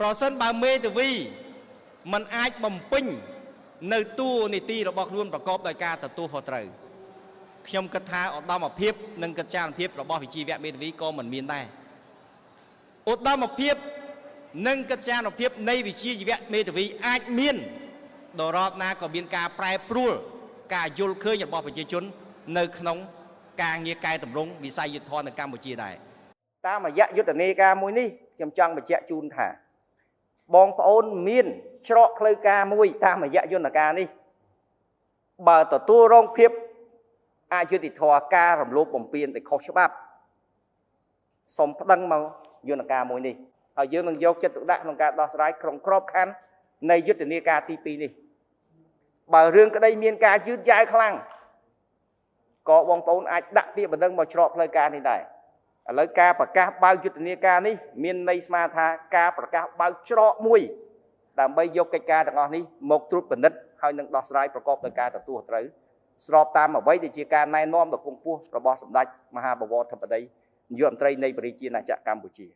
ប្រសិនបើមេធាវីมันអាចបំពេញនៅតួនាទីរបស់ខ្លួនប្រកបដោយការទទួលខុសត្រូវខ្ញុំគិតថាឧត្តមភាពនិងកិច្ចការភាពរបស់វិជ្ជាវៈមេធាវីក៏មិនមានដែរឧត្តមភាពនិងកិច្ចការភាពនៃវិជ្ជាជីវៈមេធាវីអាចមានដរាបណាក៏មានការប្រែប្រួលការយល់ឃើញរបស់ប្រជាជននៅក្នុងការងារកែតម្រង់វិស័យយុត្តិធម៌នៅកម្ពុជាដែរតាមរយៈយុទ្ធនាការមួយនេះខ្ញុំចង់បញ្ជាក់ជូនថាបងប្អូនមានច្រកផ្លូវការមួយតាមរយៈយន្តការនេះបើទទួលរងភាពអយុត្តិធម៌ការរំលោភបំពានដោយខុសច្បាប់សូមប្តឹងមកយន្តការមួយនេះហើយយើងនឹងយកចិត្តទុកដាក់ក្នុងការដោះស្រាយក្នុងក្របខ័ណ្ឌនៃយុទ្ធនាការទី2នេះបើរឿងក្តីមានការយឺតយ៉ាវខ្លាំងក៏បងប្អូនអាចដាក់ពាក្យបណ្ដឹងមកច្រកផ្លូវការនេះដែរឥឡូវការប្រកាសបើកយុទ្ធនាការនេះមានន័យស្មើថាការប្រកាសបើកច្រកមួយដើម្បីយកកិច្ចការទាំងអស់នេះមកត្រួតពិនិត្យហើយនឹងដោះស្រាយប្រកបដោយការទទួលខុសត្រូវស្របតាមអ្វីដែលជាការណែនាំដ៏គង់ខ្ពស់របស់សម្ដេចមហាបវរធិបតីនាយករដ្ឋមន្ត្រីនៃប្រជាណាចក្រកម្ពុជា